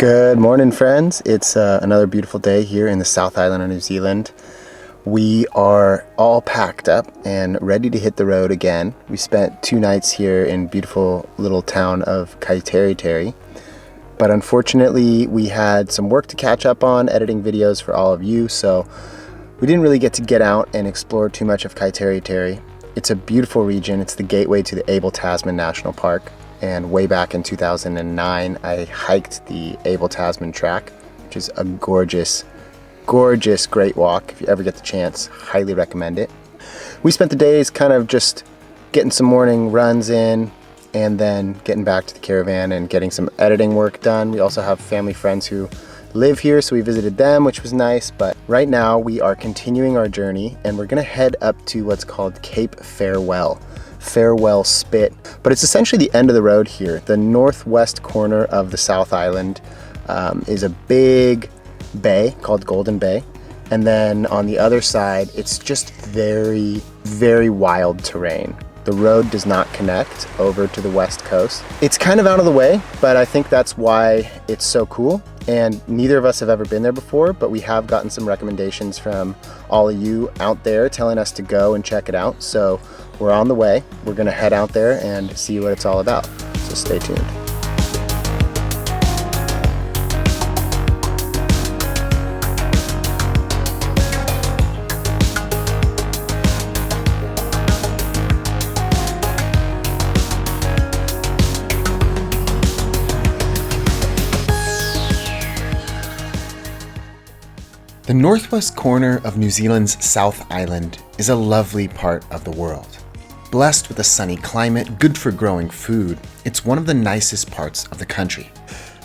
Good morning, friends. It's another beautiful day here in the South Island of New Zealand. We are all packed up and ready to hit the road again. We spent 2 nights here in beautiful little town of Kaiteriteri, but unfortunately we had some work to catch up on editing videos for all of you, so we didn't really get to get out and explore too much of Kaiteriteri. It's a beautiful region. It's the gateway to the Abel Tasman National Park. And way back in 2009, I hiked the Abel Tasman track, which is a gorgeous, gorgeous great walk. If you ever get the chance, highly recommend it. We spent the days kind of just getting some morning runs in and then getting back to the caravan and getting some editing work done. We also have family friends who live here, so we visited them, which was nice. But right now we are continuing our journey and we're gonna head up to what's called Cape Farewell Spit, but it's essentially the end of the road here. The northwest corner of the South Island is a big bay called Golden Bay, and then on the other side it's just very, very wild terrain. The road does not connect over to the west coast. It's kind of out of the way, but I think that's why it's so cool. And neither of us have ever been there before, but we have gotten some recommendations from all of you out there telling us to go and check it out. So we're on the way. We're gonna head out there and see what it's all about. So stay tuned. The northwest corner of New Zealand's South Island is a lovely part of the world. Blessed with a sunny climate, good for growing food, it's one of the nicest parts of the country.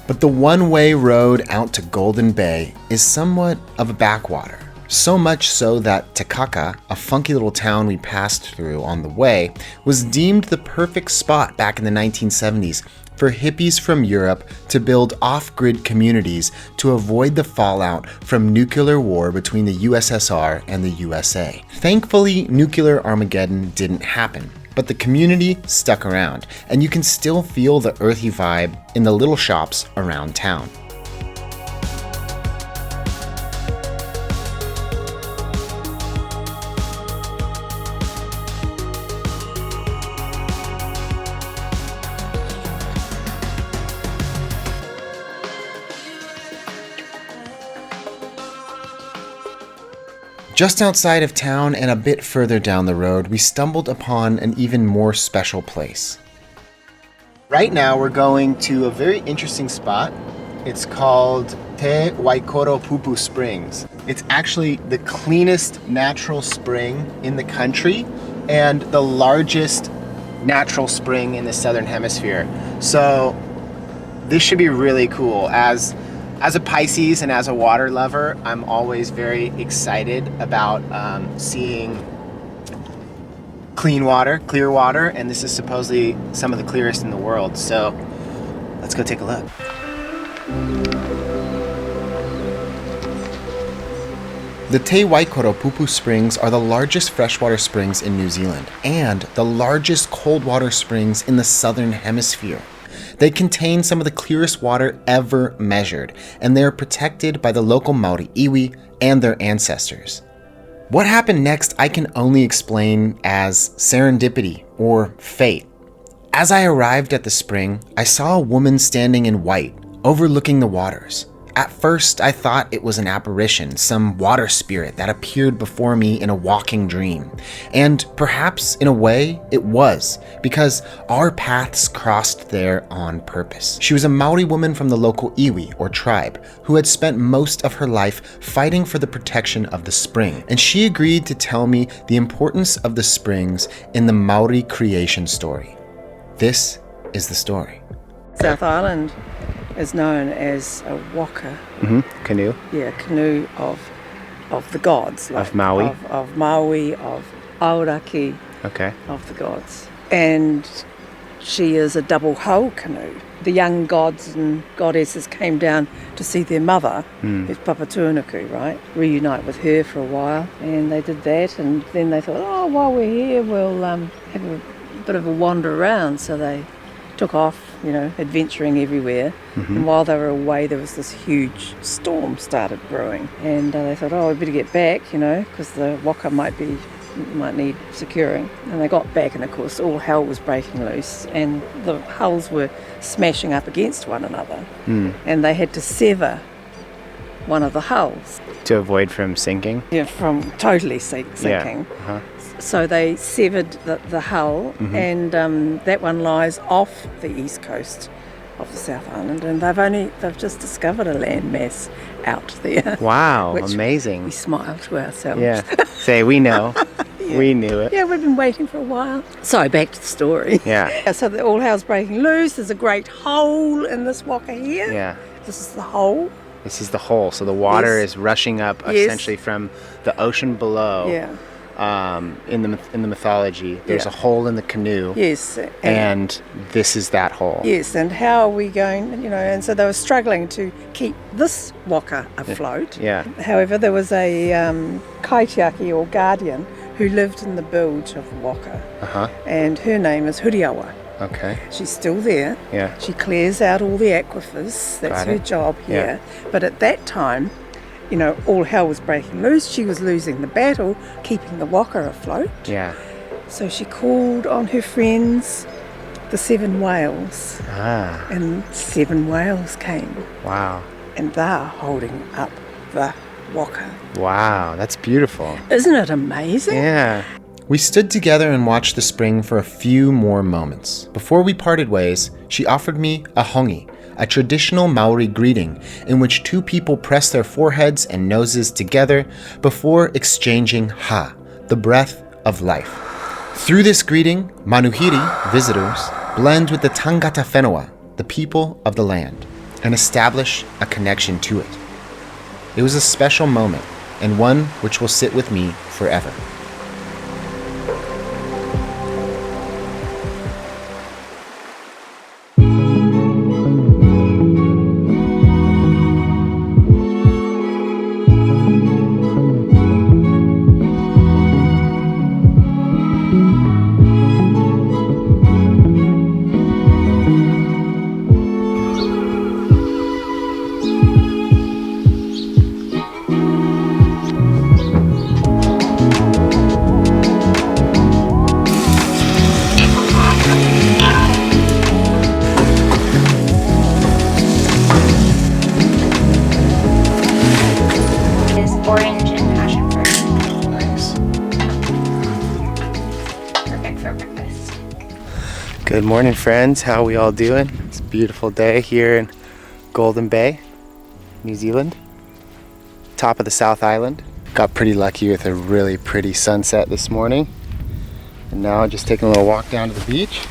But the one-way road out to Golden Bay is somewhat of a backwater. So much so that Takaka, a funky little town we passed through on the way, was deemed the perfect spot back in the 1970s for hippies from Europe to build off-grid communities to avoid the fallout from nuclear war between the USSR and the USA. Thankfully, nuclear Armageddon didn't happen, but the community stuck around, and you can still feel the earthy vibe in the little shops around town. Just outside of town and a bit further down the road, we stumbled upon an even more special place. Right now we're going to a very interesting spot. It's called Waikoropu Springs. It's actually the cleanest natural spring in the country and the largest natural spring in the Southern Hemisphere. So this should be really cool. As a Pisces and as a water lover, I'm always very excited about seeing clean water, clear water, and this is supposedly some of the clearest in the world. So let's go take a look. The Te Waikoropu Springs are the largest freshwater springs in New Zealand and the largest cold water springs in the Southern Hemisphere. They contain some of the clearest water ever measured, and they are protected by the local Maori iwi and their ancestors. What happened next I can only explain as serendipity or fate. As I arrived at the spring, I saw a woman standing in white, overlooking the waters. At first, I thought it was an apparition, some water spirit that appeared before me in a walking dream. And perhaps, in a way, it was, because our paths crossed there on purpose. She was a Maori woman from the local iwi, or tribe, who had spent most of her life fighting for the protection of the spring. And she agreed to tell me the importance of the springs in the Maori creation story. This is the story. South Island is known as a Waka Kanil. Yeah, canoe of the gods. Of Maui? Of Maui, of Aoraki, Okay. of the gods. And she is a double hull canoe. The young gods and goddesses came down to see their mother, who's Papatūānuku, right? Reunite with her for a while. And they did that, and then they thought, oh, while we're here, we'll have a bit of a wander around. So they took off, adventuring everywhere. And while they were away, there was this huge storm started brewing. And they thought, we better get back, because the waka might need securing. And they got back, and of course all hell was breaking loose, and the hulls were smashing up against one another. And they had to sever one of the hulls. To avoid from sinking? Yeah, from totally sinking. Yeah. So they severed the hull, and that one lies off the east coast of the South Island, and they've just discovered a landmass out there. Wow, amazing. We smile to ourselves. Yeah, say we know. Yeah. We knew it. Yeah, we've been waiting for a while. So back to the story. Yeah. So all hell's breaking loose. There's a great hole in this waka here. Yeah. This is the hole. This is the hole. So the water is rushing up essentially from the ocean below. Yeah. In the mythology, there's a hole in the canoe. Yes. And this is that hole. Yes, and how are we going, and so they were struggling to keep this waka afloat. Yeah. However, there was a kaitiaki or guardian who lived in the bilge of the waka. And her name is Huriawa. Okay. She's still there. Yeah. She clears out all the aquifers. That's her job here. Yeah. But at that time, all hell was breaking loose. She was losing the battle, keeping the waka afloat. Yeah. So she called on her friends, the 7 whales. And 7 whales came. Wow. And they're holding up the waka. Wow, that's beautiful. Isn't it amazing? Yeah. We stood together and watched the spring for a few more moments. Before we parted ways, she offered me a hongi, a traditional Maori greeting in which 2 people press their foreheads and noses together before exchanging ha, the breath of life. Through this greeting, manuhiri, visitors, blend with the tangata whenua, the people of the land, and establish a connection to it. It was a special moment, and one which will sit with me forever. Orange and passion fruit. Nice. Perfect for breakfast. Good morning, friends. How we all doing? It's a beautiful day here in Golden Bay, New Zealand. Top of the South Island. Got pretty lucky with a really pretty sunset this morning. And now just taking a little walk down to the beach.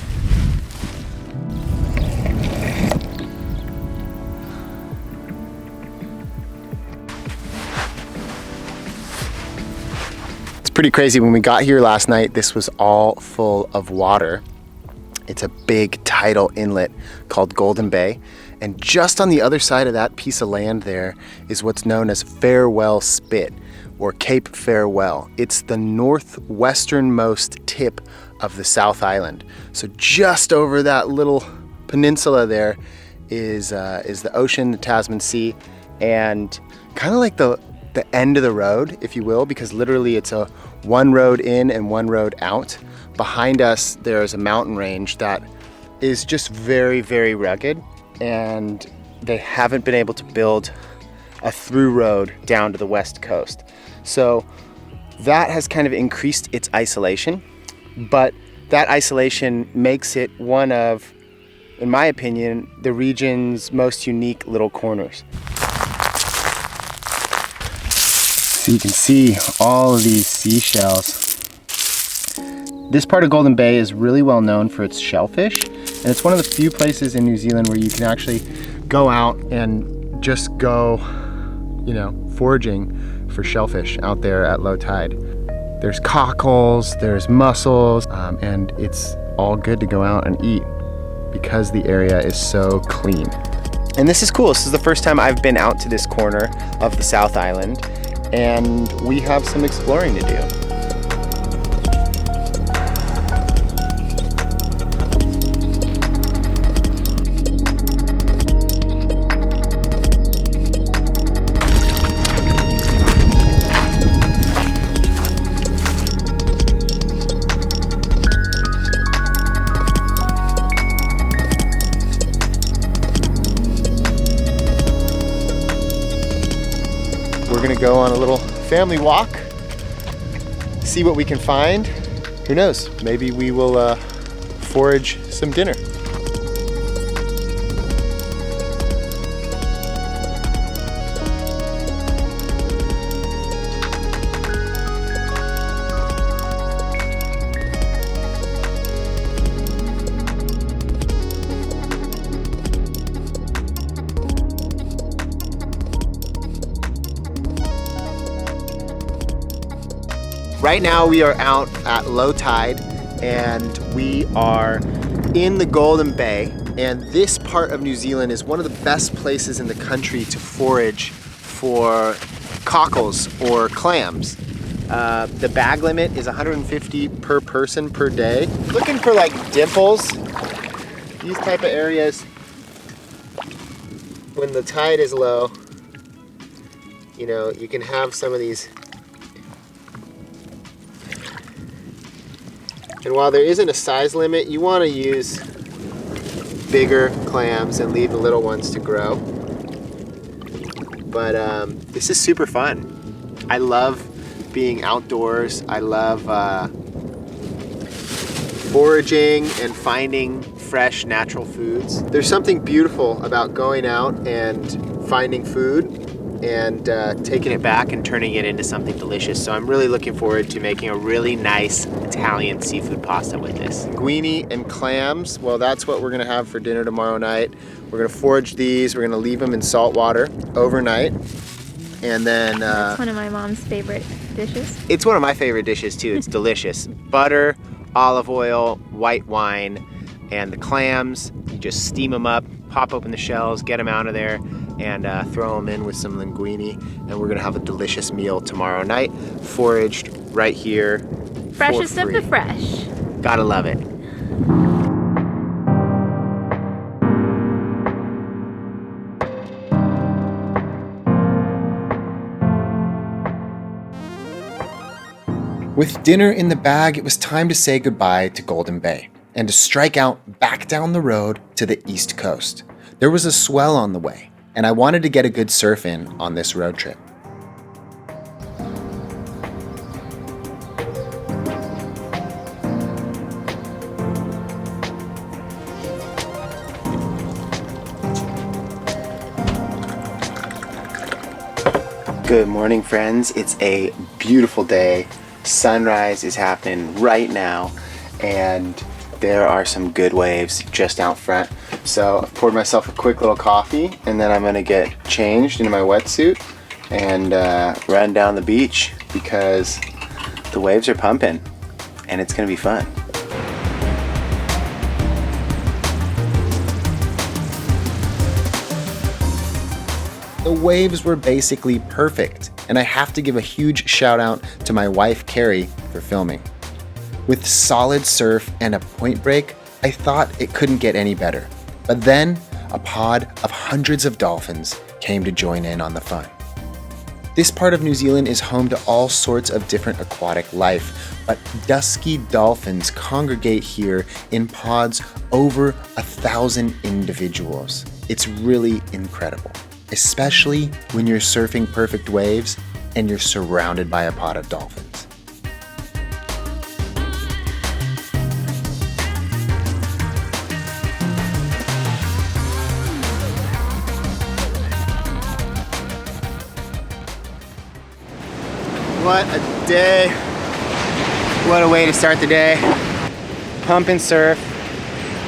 Pretty crazy. When we got here last night, this was all full of water. It's a big tidal inlet called Golden Bay, and just on the other side of that piece of land there is what's known as Farewell Spit, or Cape Farewell. It's the northwesternmost tip of the South Island. So just over that little peninsula there is the ocean, the Tasman Sea, and kind of like the end of the road, if you will, because literally it's a one road in and one road out. Behind us, there's a mountain range that is just very, very rugged, and they haven't been able to build a through road down to the west coast. So that has kind of increased its isolation, but that isolation makes it one of, in my opinion, the region's most unique little corners. So you can see all of these seashells. This part of Golden Bay is really well known for its shellfish, and it's one of the few places in New Zealand where you can actually go out and just go, foraging for shellfish out there at low tide. There's cockles, there's mussels, and it's all good to go out and eat because the area is so clean. And this is cool. This is the first time I've been out to this corner of the South Island, and we have some exploring to do. we're gonna go on a little family walk, see what we can find. Who knows, maybe we will forage some dinner. Right now we are out at low tide and we are in the Golden Bay, and this part of New Zealand is one of the best places in the country to forage for cockles or clams. The bag limit is 150 per person per day. Looking for like dimples, these type of areas when the tide is low, you know, you can have some of these. And while there isn't a size limit, you want to use bigger clams and leave the little ones to grow. But this is super fun. I love being outdoors. I love foraging and finding fresh natural foods. There's something beautiful about going out and finding food and taking it back and turning it into something delicious. So I'm really looking forward to making a really nice Italian seafood pasta with this. Linguine and clams, well, that's what we're gonna have for dinner tomorrow night. We're gonna forage these, we're gonna leave them in salt water overnight. And then... That's one of my mom's favorite dishes. It's one of my favorite dishes too, it's delicious. Butter, olive oil, white wine, and the clams, you just steam them up, pop open the shells, get them out of there, and throw them in with some linguine, and we're gonna have a delicious meal tomorrow night, foraged right here. Freshest of the fresh. Gotta love it. With dinner in the bag, it was time to say goodbye to Golden Bay and to strike out back down the road to the East Coast. There was a swell on the way, and I wanted to get a good surf in on this road trip. Good morning, friends. It's a beautiful day. Sunrise is happening right now, and there are some good waves just out front. So I've poured myself a quick little coffee, and then I'm gonna get changed into my wetsuit and run down the beach because the waves are pumping and it's gonna be fun. The waves were basically perfect, and I have to give a huge shout out to my wife Carrie for filming. With solid surf and a point break, I thought it couldn't get any better. But then, a pod of hundreds of dolphins came to join in on the fun. This part of New Zealand is home to all sorts of different aquatic life, but dusky dolphins congregate here in pods over 1,000 individuals. It's really incredible, especially when you're surfing perfect waves and you're surrounded by a pod of dolphins. What a day. What a way to start the day. Pump and surf.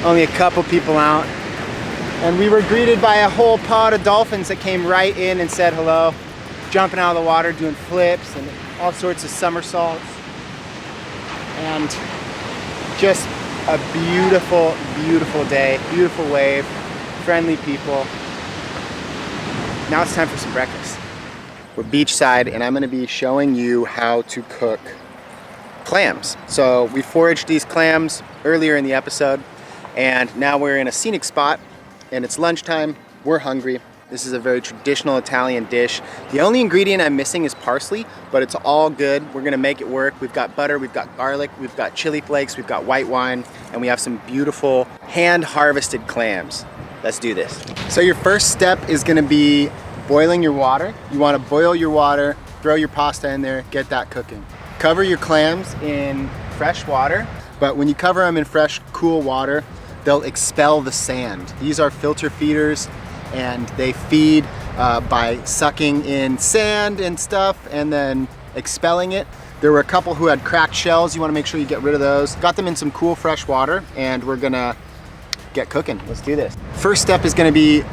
Only a couple people out. And we were greeted by a whole pod of dolphins that came right in and said hello. Jumping out of the water, doing flips and all sorts of somersaults. And just a beautiful, beautiful day. Beautiful wave. Friendly people. Now it's time for some breakfast. We're beachside, and I'm gonna be showing you how to cook clams. So we foraged these clams earlier in the episode, and now we're in a scenic spot, and it's lunchtime, we're hungry. This is a very traditional Italian dish. The only ingredient I'm missing is parsley, but it's all good. We're gonna make it work. We've got butter, we've got garlic, we've got chili flakes, we've got white wine, and we have some beautiful hand-harvested clams. Let's do this. So your first step is gonna be boiling your water. You want to boil your water, throw your pasta in there, get that cooking. Cover your clams in fresh water, but when you cover them in fresh, cool water, they'll expel the sand. These are filter feeders, and they feed by sucking in sand and stuff and then expelling it. There were a couple who had cracked shells. You want to make sure you get rid of those. Got them in some cool fresh water, and we're gonna get cooking. Let's do this. First step is gonna be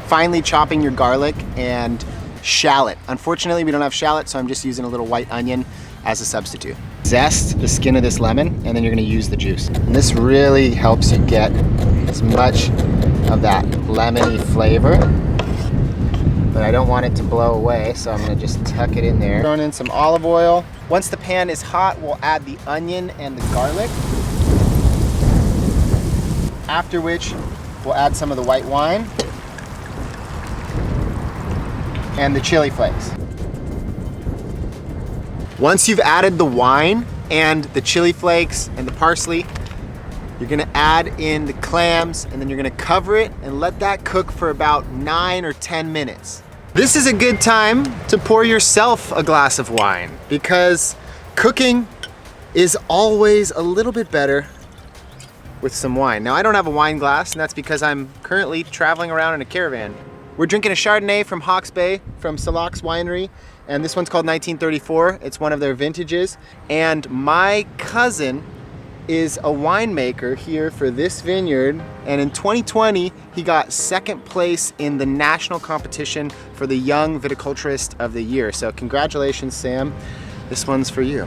finely chopping your garlic and shallot. Unfortunately, we don't have shallot, so I'm just using a little white onion as a substitute. Zest the skin of this lemon, and then you're gonna use the juice. And this really helps you get as much of that lemony flavor, but I don't want it to blow away, so I'm gonna just tuck it in there. Throwing in some olive oil. Once the pan is hot, we'll add the onion and the garlic. After which, we'll add some of the white wine and the chili flakes. Once you've added the wine and the chili flakes and the parsley, you're gonna add in the clams, and then you're gonna cover it and let that cook for about 9 or 10 minutes. This is a good time to pour yourself a glass of wine, because cooking is always a little bit better with some wine. Now, I don't have a wine glass, and that's because I'm currently traveling around in a caravan. We're drinking a Chardonnay from Hawke's Bay, from Salak's Winery, and this one's called 1934. It's one of their vintages, and my cousin is a winemaker here for this vineyard, and in 2020 he got second place in the national competition for the Young Viticulturist of the Year. So congratulations, Sam. This one's for you.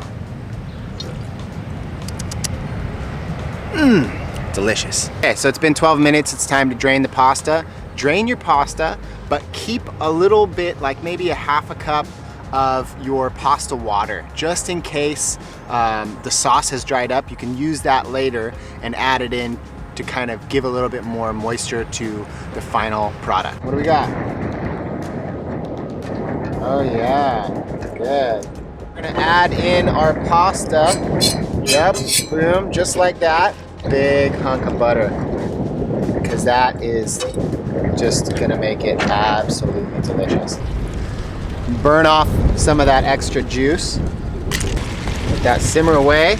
Delicious. Okay, so it's been 12 minutes. It's time to drain the pasta. Drain your pasta, but keep a little bit, like maybe a half a cup of your pasta water, just in case the sauce has dried up. You can use that later and add it in to kind of give a little bit more moisture to the final product. What do we got? Oh yeah, good. We're gonna add in our pasta. Yep, boom, just like that. Big hunk of butter, because that is just gonna make it absolutely delicious. Burn off some of that extra juice. Let that simmer away.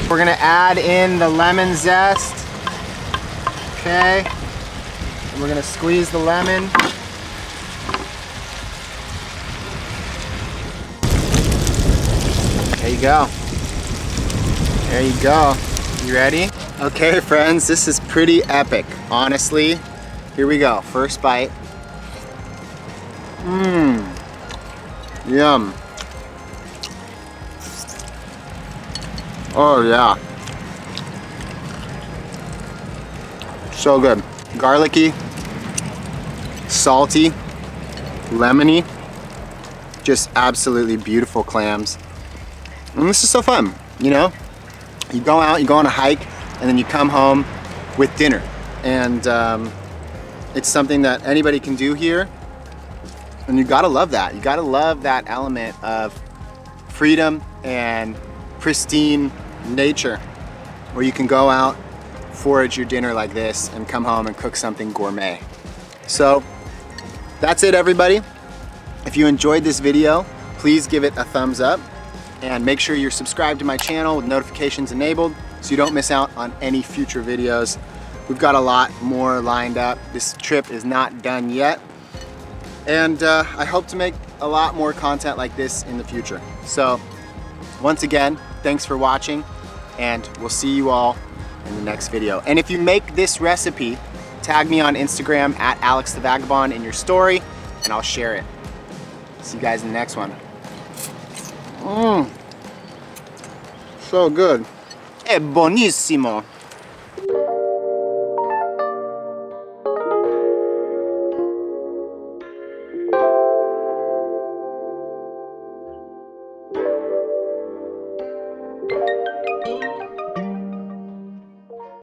We're gonna add in the lemon zest. Okay. And we're gonna squeeze the lemon. There you go. There you go. You ready? Okay, friends, this is pretty epic. Honestly, here we go. First bite. Yum. Oh yeah. So good. Garlicky, salty, lemony, just absolutely beautiful clams. And this is so fun, you know? You go out, you go on a hike, and then you come home with dinner. And it's something that anybody can do here. And you gotta love that. You gotta love that element of freedom and pristine nature, where you can go out, forage your dinner like this, and come home and cook something gourmet. So that's it, everybody. If you enjoyed this video, please give it a thumbs up, and make sure you're subscribed to my channel with notifications enabled so you don't miss out on any future videos. We've got a lot more lined up. This trip is not done yet. And I hope to make a lot more content like this in the future. So once again, thanks for watching, and we'll see you all in the next video. And if you make this recipe, tag me on Instagram at AlexTheVagabond in your story, and I'll share it. See you guys in the next one. So good. È buonissimo.